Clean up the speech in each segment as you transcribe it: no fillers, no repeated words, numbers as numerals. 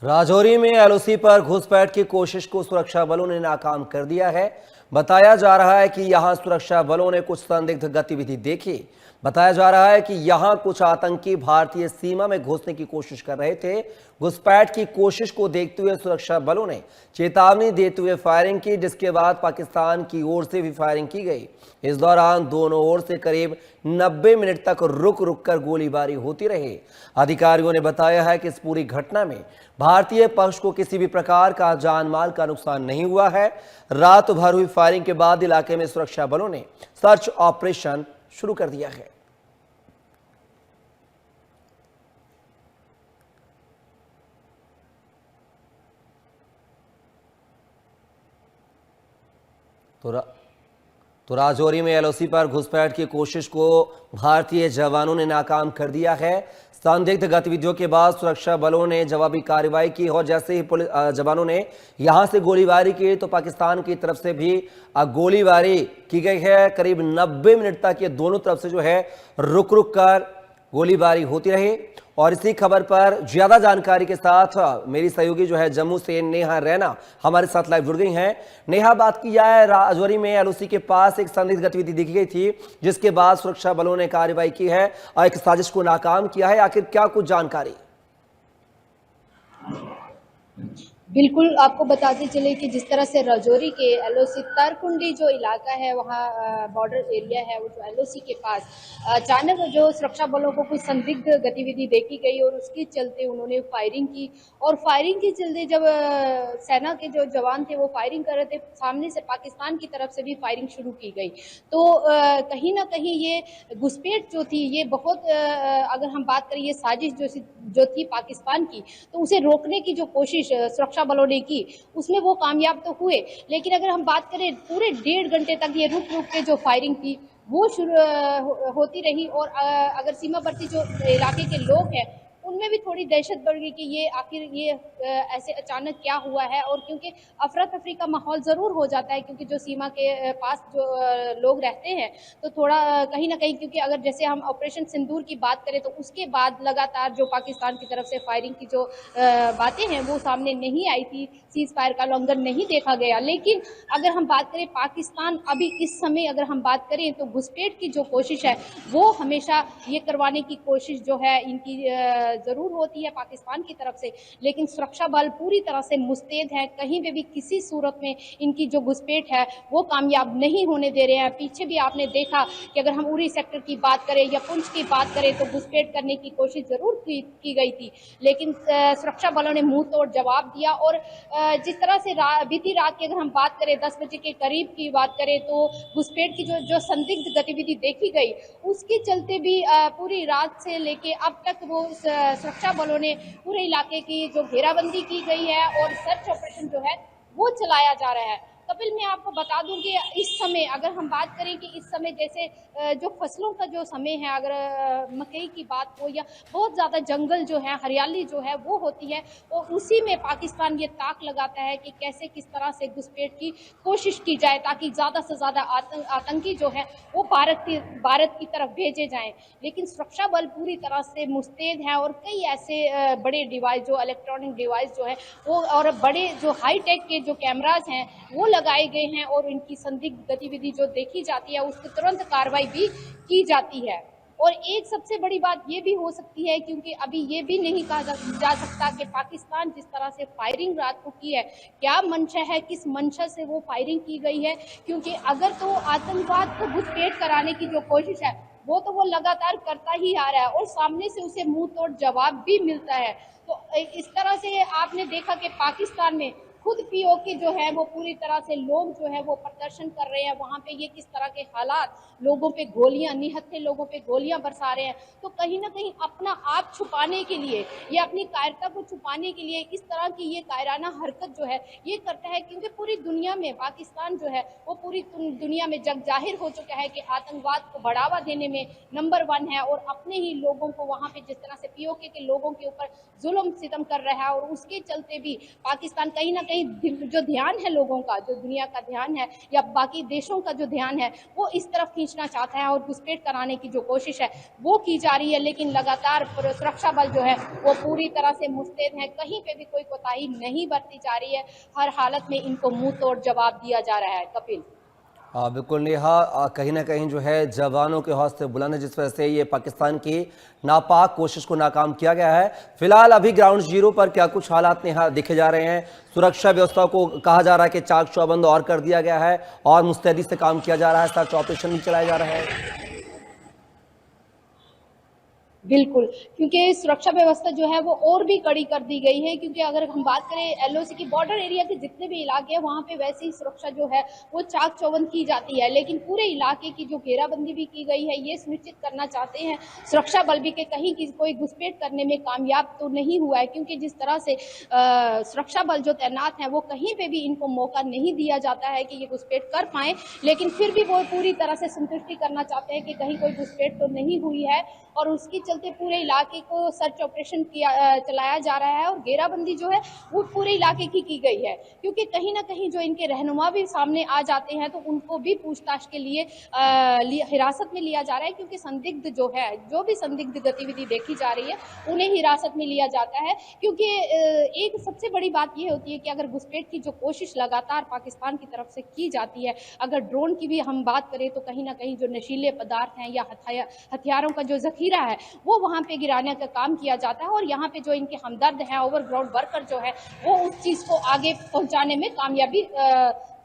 राजौरी में एलओसी पर घुसपैठ की कोशिश को सुरक्षा बलों ने नाकाम कर दिया है। बताया जा रहा है कि यहां सुरक्षा बलों ने कुछ संदिग्ध गतिविधि देखी। बताया जा रहा है कि यहां कुछ आतंकी भारतीय सीमा में घुसने की कोशिश कर रहे थे। घुसपैठ की कोशिश को देखते हुए सुरक्षा बलों ने चेतावनी देते हुए फायरिंग की, जिसके बाद पाकिस्तान की ओर से भी फायरिंग की गई। इस दौरान दोनों ओर से करीब 90 मिनट तक रुक रुक कर गोलीबारी होती रही। अधिकारियों ने बताया है कि इस पूरी घटना में भारतीय पक्ष को किसी भी प्रकार का जान माल का नुकसान नहीं हुआ है। रात भर हुई फायरिंग के बाद इलाके में सुरक्षा बलों ने सर्च ऑपरेशन शुरू कर दिया है। तो राजौरी में एलओसी पर घुसपैठ की कोशिश को भारतीय जवानों ने नाकाम कर दिया है। संदिग्ध गतिविधियों के बाद सुरक्षा बलों ने जवाबी कार्रवाई की और जैसे ही पुलिस जवानों ने यहां से गोलीबारी की तो पाकिस्तान की तरफ से भी गोलीबारी की गई है। करीब 90 मिनट तक ये दोनों तरफ से जो है रुक रुक कर गोलीबारी होती रही। और इसी खबर पर ज्यादा जानकारी के साथ मेरी सहयोगी जो है जम्मू से नेहा रैना हमारे साथ लाइव जुड़ गई हैं। नेहा, बात की जाए राजौरी में एलओसी के पास एक संदिग्ध गतिविधि देखी गई थी, जिसके बाद सुरक्षा बलों ने कार्रवाई की है और एक साजिश को नाकाम किया है। आखिर क्या कुछ जानकारी? बिल्कुल, आपको बताते चले कि जिस तरह से राजौरी के एलओसी तारकुंडी जो इलाका है, वहाँ बॉर्डर एरिया है, वो जो एलओसी के पास अचानक जो सुरक्षा बलों को कुछ संदिग्ध गतिविधि देखी गई और उसके चलते उन्होंने फायरिंग की। और फायरिंग के चलते जब सेना के जो जवान थे वो फायरिंग कर रहे थे, सामने से पाकिस्तान की तरफ से भी फायरिंग शुरू की गई। तो कहीं ना कहीं ये घुसपैठ जो थी, ये बहुत अगर हम बात करें, ये साजिश जो थी पाकिस्तान की, तो उसे रोकने की जो कोशिश सुरक्षा बलों ने की, उसमें वो कामयाब तो हुए। लेकिन अगर हम बात करें, पूरे 1.5 घंटे तक ये रुक रुक के जो फायरिंग थी वो शुरू होती रही। और अगर सीमावर्ती जो इलाके के लोग हैं, उनमें भी थोड़ी दहशत बढ़ गई कि ये आखिर ये ऐसे अचानक क्या हुआ है। और क्योंकि अफरा तफरी का माहौल ज़रूर हो जाता है, क्योंकि जो सीमा के पास जो लोग रहते हैं, तो थोड़ा कहीं ना कहीं, क्योंकि अगर जैसे हम ऑपरेशन सिंदूर की बात करें तो उसके बाद लगातार जो पाकिस्तान की तरफ से फायरिंग की जो बातें हैं वो सामने नहीं आई थी, सीज फायर का उल्लंघन नहीं देखा गया। लेकिन अगर हम बात करें पाकिस्तान अभी इस समय अगर हम बात करें तो घुसपैठ की जो कोशिश है वो हमेशा ये करवाने की कोशिश जो है इनकी जरूर होती है पाकिस्तान की तरफ से। लेकिन सुरक्षा बल पूरी तरह से मुस्तैद है, कहीं पे भी किसी सूरत में इनकी जो घुसपैठ है वो कामयाब नहीं होने दे रहे हैं। पीछे भी आपने देखा कि अगर हम उरी सेक्टर की बात करें या पुंछ की बात करें तो घुसपैठ करने की कोशिश जरूर की गई थी, लेकिन सुरक्षा बलों ने मुंह तोड़ जवाब दिया। और जिस तरह से बीती रात की अगर हम बात करें, 10 बजे के करीब की बात करें, तो घुसपैठ की जो संदिग्ध गतिविधि देखी गई, उसके चलते भी पूरी रात से लेके अब तक वो सुरक्षा बलों ने पूरे इलाके की जो घेराबंदी की गई है और सर्च ऑपरेशन जो है वो चलाया जा रहा है। कपिल, मैं आपको बता दूं कि इस समय अगर हम बात करें कि इस समय जैसे जो फसलों का जो समय है, अगर मकई की बात हो या बहुत ज़्यादा जंगल जो है, हरियाली जो है वो होती है, और उसी में पाकिस्तान ये ताक लगाता है कि कैसे किस तरह से घुसपैठ की कोशिश की जाए ताकि ज़्यादा से ज़्यादा आतंकी जो है वो भारत की तरफ भेजे जाएं। लेकिन सुरक्षा बल पूरी तरह से मुस्तैद है और कई ऐसे बड़े डिवाइस, जो इलेक्ट्रॉनिक डिवाइस जो है वो, और बड़े जो हाई टेक के जो कैमराज हैं वो लगाए गए हैं, और इनकी संदिग्ध गतिविधि जो देखी जाती है उसकी तुरंत कार्रवाई भी की जाती है। और एक सबसे बड़ी बात ये भी हो सकती है, क्योंकि अभी ये भी नहीं कहा जा सकता कि पाकिस्तान जिस तरह से फायरिंग रात को की है, क्या मंशा है, किस मंशा से वो फायरिंग की गई है। क्योंकि अगर तो आतंकवाद को घुसपैठ कराने की जो कोशिश है वो तो वो लगातार करता ही आ रहा है और सामने से उसे मुंह तोड़ जवाब भी मिलता है। तो इस तरह से आपने देखा कि पाकिस्तान में खुद पीओके जो है वो पूरी तरह से लोग जो है वो प्रदर्शन कर रहे हैं, वहां पे ये किस तरह के हालात, लोगों पे गोलियां, निहत्थे लोगों पे गोलियां बरसा रहे हैं। तो कहीं ना कहीं अपना आप छुपाने के लिए या अपनी कायरता को छुपाने के लिए इस तरह की ये कायराना हरकत जो है ये करता है, क्योंकि पूरी दुनिया में पाकिस्तान जो है वो पूरी दुनिया में जग जाहिर हो चुका है कि आतंकवाद को बढ़ावा देने में नंबर 1 है, और अपने ही लोगों को वहां पे जिस तरह से पीओके के लोगों के ऊपर जुल्म सितम कर रहा है, और उसके चलते भी पाकिस्तान कहीं ना कहीं जो ध्यान है लोगों का, जो दुनिया का ध्यान है या बाकी देशों का जो ध्यान है, वो इस तरफ खींचना चाहता है और घुसपैठ कराने की जो कोशिश है वो की जा रही है। लेकिन लगातार सुरक्षा बल जो है वो पूरी तरह से मुस्तैद है, कहीं पे भी कोई कोताही नहीं बरती जा रही है। हर हालत में इनको मुंह तोड़ जवाब दिया जा रहा है। कपिल। बिल्कुल नेहा, कहीं ना कहीं जो है जवानों के हौसले बुलंद है, जिस वजह से ये पाकिस्तान की नापाक कोशिश को नाकाम किया गया है। फिलहाल अभी ग्राउंड जीरो पर क्या कुछ हालात नेहा दिखे जा रहे हैं? सुरक्षा व्यवस्था को कहा जा रहा है कि चाक चौबंद और कर दिया गया है और मुस्तैदी से काम किया जा रहा है, सर्च ऑपरेशन भी चलाया जा रहा है। बिल्कुल, क्योंकि सुरक्षा व्यवस्था जो है वो और भी कड़ी कर दी गई है, क्योंकि अगर हम बात करें एलओसी की बॉर्डर एरिया के जितने भी इलाके हैं वहाँ पे वैसे ही सुरक्षा जो है वो चाक चौबंद की जाती है, लेकिन पूरे इलाके की जो घेराबंदी भी की गई है ये सुनिश्चित करना चाहते हैं सुरक्षा बल भी कि कहीं कोई घुसपैठ करने में कामयाब तो नहीं हुआ है, क्योंकि जिस तरह से सुरक्षा बल जो तैनात हैं वो कहीं पे भी इनको मौका नहीं दिया जाता है कि ये घुसपैठ कर पाएं, लेकिन फिर भी वो पूरी तरह से संतुष्टि करना चाहते हैं कि कहीं कोई घुसपैठ तो नहीं हुई है, और उसकी चलते पूरे इलाके को सर्च ऑपरेशन चलाया जा रहा है और घेराबंदी जो है वो पूरे इलाके की गई है, क्योंकि कहीं ना कहीं जो इनके रहनुमा भी सामने आ जाते हैं तो उनको भी पूछताछ के लिए हिरासत में लिया जा रहा है, क्योंकि संदिग्ध जो है, जो भी संदिग्ध गतिविधि देखी जा रही है उन्हें हिरासत में लिया जाता है, क्योंकि एक सबसे बड़ी बात यह होती है कि अगर घुसपैठ की जो कोशिश लगातार पाकिस्तान की तरफ से की जाती है, अगर ड्रोन की भी हम बात करें तो कहीं ना कहीं जो नशीले पदार्थ हैं या हथियारों का जो जखीरा है वो वहां पे गिराने का काम किया जाता है, और यहाँ पे जो इनके हमदर्द हैं ओवरग्राउंड वर्कर जो है वो उस चीज को आगे पहुंचाने में कामयाबी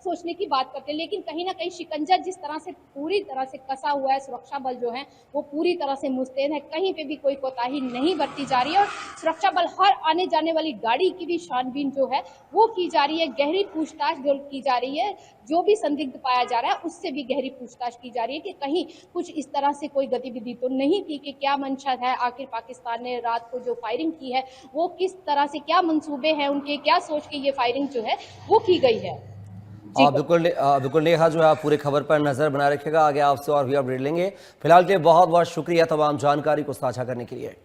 सोचने की बात करते हैं। लेकिन कहीं ना कहीं शिकंजा जिस तरह से पूरी तरह से कसा हुआ है, सुरक्षा बल जो है वो पूरी तरह से मुस्तैद है, कहीं पे भी कोई कोताही नहीं बरती जा रही है, और सुरक्षा बल हर आने जाने वाली गाड़ी की भी छानबीन जो है वो की जा रही है, गहरी पूछताछ जो की जा रही है, जो भी संदिग्ध पाया जा रहा है उससे भी गहरी पूछताछ की जा रही है कि कहीं कुछ इस तरह से कोई गतिविधि तो नहीं थी, कि क्या मंशा है, आखिर पाकिस्तान ने रात को जो फायरिंग की है वो किस तरह से, क्या मंसूबे हैं उनके, क्या सोच के ये फायरिंग जो है वो की गई है। बिल्कुल नेहा, जो है आप पूरी खबर पर नजर बनाए रखिएगा, आगे आपसे और भी अपडेट लेंगे। फिलहाल के लिए बहुत बहुत शुक्रिया तमाम जानकारी को साझा करने के लिए।